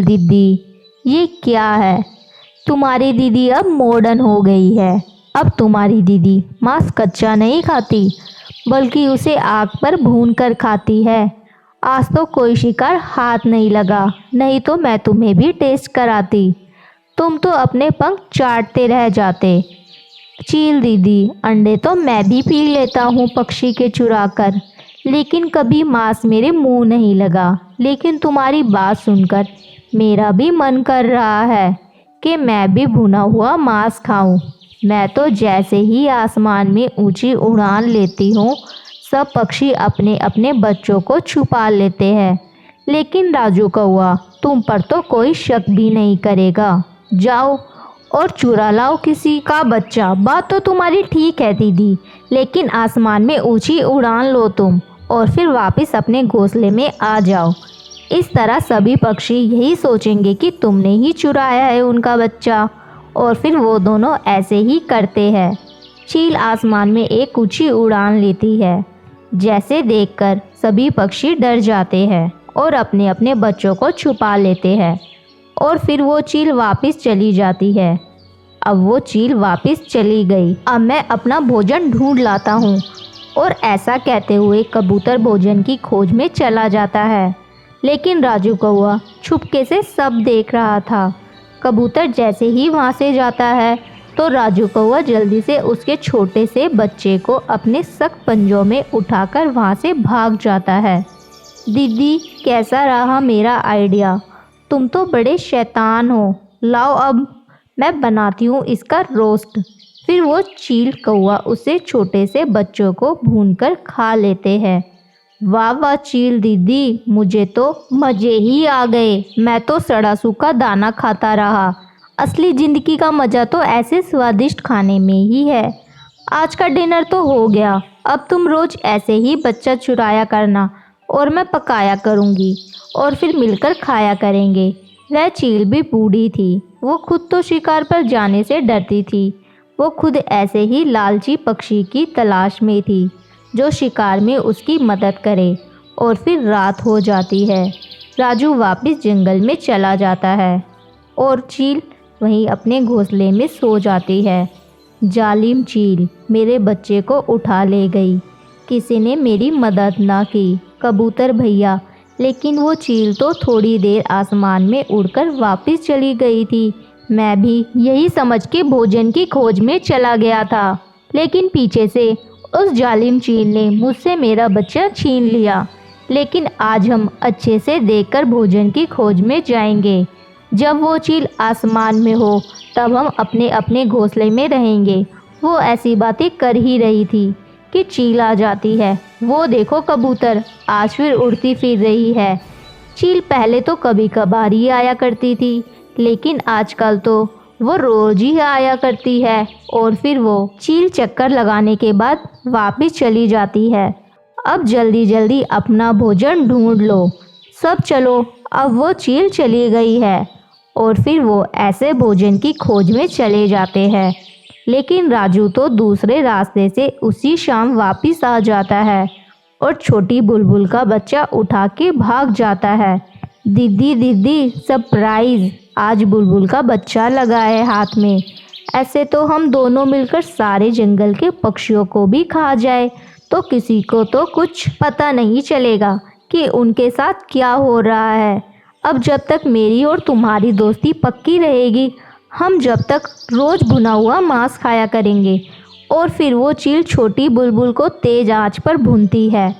दीदी, ये क्या है? तुम्हारी दीदी अब मॉडर्न हो गई है। अब तुम्हारी दीदी मांस कच्चा नहीं खाती, बल्कि उसे आग पर भून कर खाती है। आज तो कोई शिकार हाथ नहीं लगा, नहीं तो मैं तुम्हें भी टेस्ट कराती। तुम तो अपने पंख चाटते रह जाते। चील दीदी, अंडे तो मैं भी पी लेता हूँ पक्षी के चुरा कर, लेकिन कभी मांस मेरे मुंह नहीं लगा। लेकिन तुम्हारी बात सुनकर मेरा भी मन कर रहा है कि मैं भी भुना हुआ मांस खाऊं। मैं तो जैसे ही आसमान में ऊंची उड़ान लेती हूँ, सब पक्षी अपने अपने बच्चों को छुपा लेते हैं। लेकिन राजू कौआ, तुम पर तो कोई शक भी नहीं करेगा। जाओ और चुरा लाओ किसी का बच्चा। बात तो तुम्हारी ठीक है दीदी, लेकिन आसमान में ऊंची उड़ान लो तुम, और फिर वापस अपने घोंसले में आ जाओ। इस तरह सभी पक्षी यही सोचेंगे कि तुमने ही चुराया है उनका बच्चा, और फिर वो दोनों ऐसे ही करते हैं। चील आसमान में एक ऊंची उड़ान लेती है, जैसे देखकर सभी पक्षी डर जाते हैं और अपने अपने बच्चों को छुपा लेते हैं, और फिर वो चील वापस चली जाती है। अब वो चील वापस चली गई। अब मैं अपना भोजन ढूंढ लाता हूँ। और ऐसा कहते हुए कबूतर भोजन की खोज में चला जाता है। लेकिन राजू कौआ छुपके से सब देख रहा था। कबूतर जैसे ही वहाँ से जाता है, तो राजू कौआ जल्दी से उसके छोटे से बच्चे को अपने सख्त पंजों में उठाकर वहाँ से भाग जाता है। दीदी, कैसा रहा मेरा आइडिया? तुम तो बड़े शैतान हो। लाओ अब मैं बनाती हूँ इसका रोस्ट। फिर वो चील कौआ उसे छोटे से बच्चों को भूनकर खा लेते हैं। वाह वाह चील दीदी, मुझे तो मज़े ही आ गए। मैं तो सड़ा सूखा दाना खाता रहा। असली ज़िंदगी का मज़ा तो ऐसे स्वादिष्ट खाने में ही है। आज का डिनर तो हो गया। अब तुम रोज़ ऐसे ही बच्चा चुराया करना, और मैं पकाया करूँगी, और फिर मिलकर खाया करेंगे। वह चील भी बूढ़ी थी। वो खुद तो शिकार पर जाने से डरती थी। वो खुद ऐसे ही लालची पक्षी की तलाश में थी, जो शिकार में उसकी मदद करे। और फिर रात हो जाती है। राजू वापस जंगल में चला जाता है, और चील वहीं अपने घोंसले में सो जाती है। जालिम चील मेरे बच्चे को उठा ले गई। किसी ने मेरी मदद ना की। कबूतर भैया, लेकिन वो चील तो थोड़ी देर आसमान में उड़कर वापस चली गई थी। मैं भी यही समझ के भोजन की खोज में चला गया था, लेकिन पीछे से उस जालिम चील ने मुझसे मेरा बच्चा छीन लिया। लेकिन आज हम अच्छे से देखकर भोजन की खोज में जाएंगे। जब वो चील आसमान में हो, तब हम अपने अपने घोंसले में रहेंगे। वो ऐसी बातें कर ही रही थी कि चील आ जाती है। वो देखो कबूतर, आज फिर उड़ती फिर रही है। चील पहले तो कभी कभार ही आया करती थी, लेकिन आजकल तो वो रोज ही आया करती है। और फिर वो चील चक्कर लगाने के बाद वापस चली जाती है। अब जल्दी जल्दी अपना भोजन ढूंढ लो सब, चलो। अब वो चील चली गई है, और फिर वो ऐसे भोजन की खोज में चले जाते हैं। लेकिन राजू तो दूसरे रास्ते से उसी शाम वापस आ जाता है, और छोटी बुलबुल का बच्चा उठा के भाग जाता है। दीदी दीदी, सरप्राइज! आज बुलबुल का बच्चा लगा है हाथ में। ऐसे तो हम दोनों मिलकर सारे जंगल के पक्षियों को भी खा जाए, तो किसी को तो कुछ पता नहीं चलेगा कि उनके साथ क्या हो रहा है। अब जब तक मेरी और तुम्हारी दोस्ती पक्की रहेगी, हम जब तक रोज़ भुना हुआ मांस खाया करेंगे। और फिर वो चील छोटी बुलबुल को तेज आंच पर भूनती है।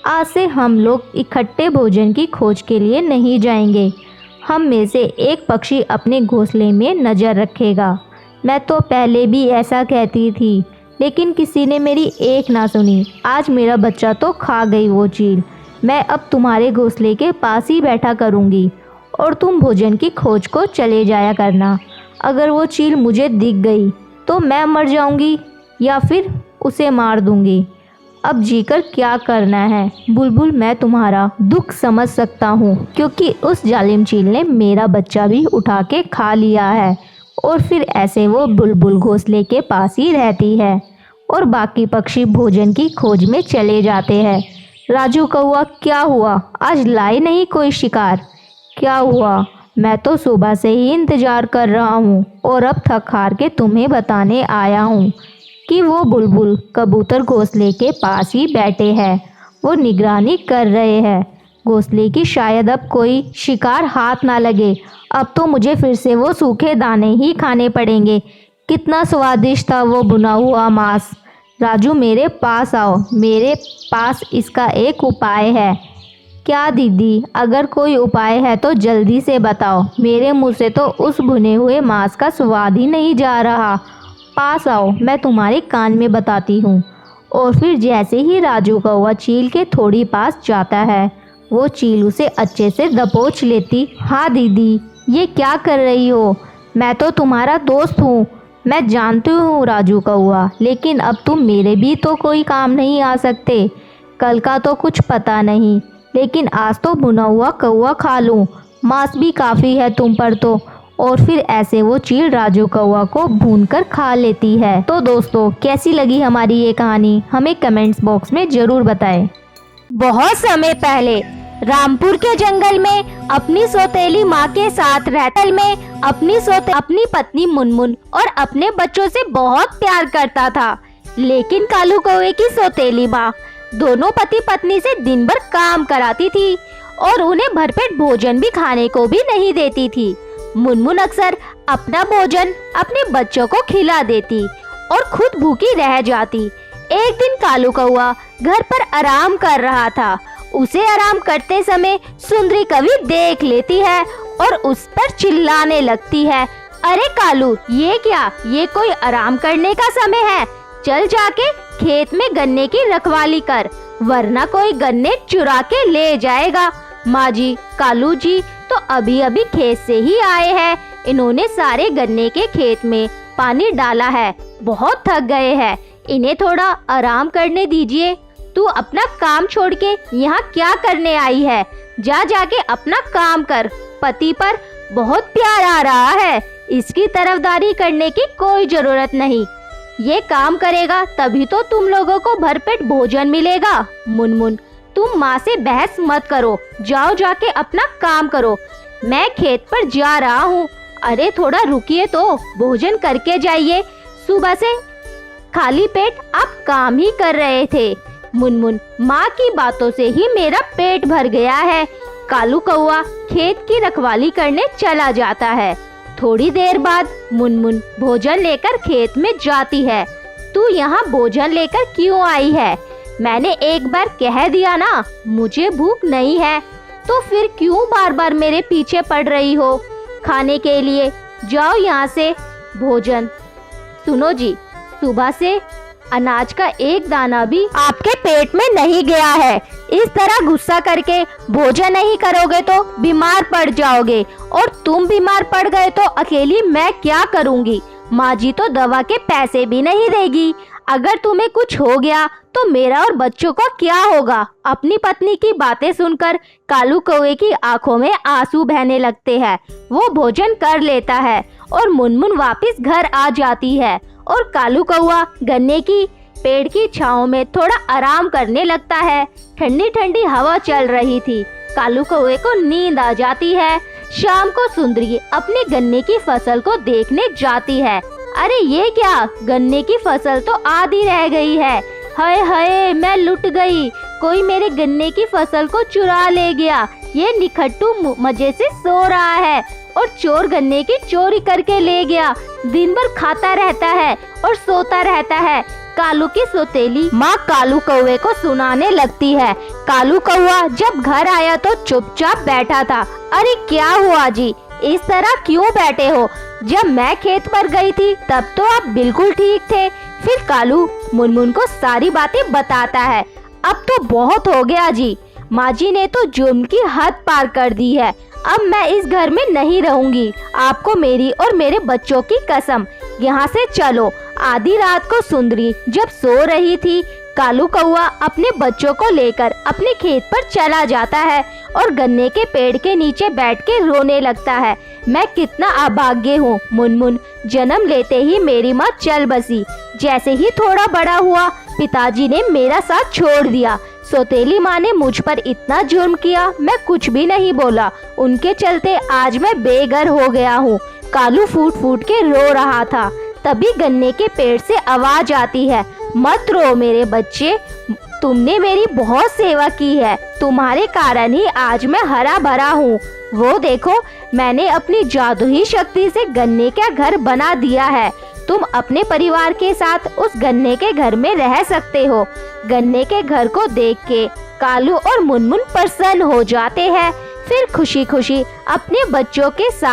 आज से हम लोग इकट्ठे भोजन की खोज के लिए नहीं जाएंगे। हम में से एक पक्षी अपने घोंसले में नज़र रखेगा। मैं तो पहले भी ऐसा कहती थी, लेकिन किसी ने मेरी एक ना सुनी। आज मेरा बच्चा तो खा गई वो चील। मैं अब तुम्हारे घोंसले के पास ही बैठा करूँगी, और तुम भोजन की खोज को चले जाया करना। अगर वो चील मुझे दिख गई तो मैं मर जाऊँगी, या फिर उसे मार दूँगी। अब जीकर क्या करना है बुलबुल, मैं तुम्हारा दुख समझ सकता हूँ, क्योंकि उस जालिम चील ने मेरा बच्चा भी उठा के खा लिया है। और फिर ऐसे वो बुलबुल घोंसले के पास ही रहती है, और बाकी पक्षी भोजन की खोज में चले जाते हैं। राजू कौआ, क्या हुआ? आज लाए नहीं कोई शिकार? क्या हुआ? मैं तो सुबह से ही इंतज़ार कर रहा हूँ और अब थक हार के तुम्हें बताने आया हूँ कि वो बुलबुल कबूतर घोंसले के पास ही बैठे हैं। वो निगरानी कर रहे हैं घोंसले की, शायद अब कोई शिकार हाथ ना लगे। अब तो मुझे फिर से वो सूखे दाने ही खाने पड़ेंगे। कितना स्वादिष्ट था वो भुना हुआ मांस। राजू, मेरे पास आओ, मेरे पास इसका एक उपाय है। क्या दीदी? अगर कोई उपाय है तो जल्दी से बताओ। मेरे मुंह से तो उस भुने हुए मांस का स्वाद ही नहीं जा रहा। पास आओ, मैं तुम्हारे कान में बताती हूँ। और फिर जैसे ही राजू कौवा चील के थोड़ी पास जाता है, वो चील उसे अच्छे से दबोच लेती। हाँ दीदी, ये क्या कर रही हो? मैं तो तुम्हारा दोस्त हूँ। मैं जानती हूँ राजू कौवा, लेकिन अब तुम मेरे भी तो कोई काम नहीं आ सकते। कल का तो कुछ पता नहीं, लेकिन आज तो भुना हुआ कौवा खा लूँ। मांस भी काफ़ी है तुम पर तो। और फिर ऐसे वो चील राजू कौवा को भूनकर खा लेती है। तो दोस्तों, कैसी लगी हमारी ये कहानी हमें कमेंट्स बॉक्स में ज़रूर बताएं। बहुत समय पहले रामपुर के जंगल में अपनी सौतेली माँ के साथ रहते में अपनी पत्नी मुनमुन और अपने बच्चों से बहुत प्यार करता था। लेकिन कालू कौवे की सौतेली माँ दोनों पति पत्नी से दिन भर काम कराती थी और उन्हें भरपेट भोजन भी खाने को भी नहीं देती थी। मुनमुन अक्सर अपना भोजन अपने बच्चों को खिला देती और खुद भूखी रह जाती। एक दिन कालू कौवा घर पर आराम कर रहा था। उसे आराम करते समय सुंदरी कवि देख लेती है और उस पर चिल्लाने लगती है, अरे कालू, ये क्या? ये कोई आराम करने का समय है? चल जाके खेत में गन्ने की रखवाली कर, वरना कोई गन्ने चुरा के ले जाएगा। माँ जी, कालू जी तो अभी अभी खेत से ही आए हैं। इन्होंने सारे गन्ने के खेत में पानी डाला है, बहुत थक गए हैं। इन्हें थोड़ा आराम करने दीजिए। तू अपना काम छोड़ के यहाँ क्या करने आई है? जा जाके अपना काम कर। पति पर बहुत प्यार आ रहा है, इसकी तरफदारी करने की कोई जरूरत नहीं। ये काम करेगा तभी तो तुम लोगों को भरपेट भोजन मिलेगा। मुनमुन, तुम माँ से बहस मत करो, जाओ जाके अपना काम करो। मैं खेत पर जा रहा हूँ। अरे थोड़ा रुकिए तो, भोजन करके जाइए। सुबह से खाली पेट आप काम ही कर रहे थे। मुनमुन, माँ की बातों से ही मेरा पेट भर गया है। कालू कौवा खेत की रखवाली करने चला जाता है। थोड़ी देर बाद मुनमुन भोजन लेकर खेत में जाती है। तू यहाँ भोजन लेकर क्यों आई है? मैंने एक बार कह दिया ना, मुझे भूख नहीं है, तो फिर क्यों बार बार मेरे पीछे पड़ रही हो? खाने के लिए जाओ यहाँ से भोजन। सुनो जी, सुबह से अनाज का एक दाना भी आपके पेट में नहीं गया है। इस तरह गुस्सा करके भोजन नहीं करोगे तो बीमार पड़ जाओगे, और तुम बीमार पड़ गए तो अकेली मैं क्या करूँगी? माँ जी तो दवा के पैसे भी नहीं देगी। अगर तुम्हें कुछ हो गया तो मेरा और बच्चों का क्या होगा? अपनी पत्नी की बातें सुनकर कालू कौवे की आंखों में आंसू बहने लगते हैं। वो भोजन कर लेता है और मुनमुन वापस घर आ जाती है और कालू कौवा गन्ने की पेड़ की छांव में थोड़ा आराम करने लगता है। ठंडी ठंडी हवा चल रही थी। कालू कौवे को नींद आ जाती है। शाम को सुंदरी अपने गन्ने की फसल को देखने जाती है। अरे ये क्या, गन्ने की फसल तो आधी रह गई है। हाय हाय, मैं लुट गई। कोई मेरे गन्ने की फसल को चुरा ले गया। ये निखट्टू मजे से सो रहा है और चोर गन्ने की चोरी करके ले गया। दिन भर खाता रहता है और सोता रहता है। कालू की सौतेली माँ कालू कौवे को सुनाने लगती है। कालू कौवा जब घर आया तो चुपचाप बैठा था। अरे क्या हुआ जी, इस तरह क्यों बैठे हो? जब मैं खेत पर गई थी तब तो आप बिल्कुल ठीक थे। फिर कालू मुनमुन को सारी बातें बताता है। अब तो बहुत हो गया जी, माँ जी ने तो जुर्म की हद पार कर दी है। अब मैं इस घर में नहीं रहूंगी। आपको मेरी और मेरे बच्चों की कसम, यहाँ से चलो। आधी रात को सुंदरी जब सो रही थी, कालू कौवा अपने बच्चों को लेकर अपने खेत पर चला जाता है और गन्ने के पेड़ के नीचे बैठ के रोने लगता है। मैं कितना अभाग्य हूँ मुनमुन, जन्म लेते ही मेरी माँ चल बसी। जैसे ही थोड़ा बड़ा हुआ पिताजी ने मेरा साथ छोड़ दिया। सौतेली माँ ने मुझ पर इतना जुर्म किया, मैं कुछ भी नहीं बोला। उनके चलते आज मैं बेघर हो गया हूँ। कालू फूट फूट के रो रहा था। तभी गन्ने के पेड़ से आवाज आती है, मत रो मेरे बच्चे, तुमने मेरी बहुत सेवा की है, तुम्हारे कारण ही आज मैं हरा भरा हूँ। वो देखो, मैंने अपनी जादुई शक्ति से गन्ने का घर बना दिया है। तुम अपने परिवार के साथ उस गन्ने के घर में रह सकते हो। गन्ने के घर को देख के कालू और मुनमुन प्रसन्न हो जाते हैं। फिर खुशी खुशी अपने बच्चों के साथ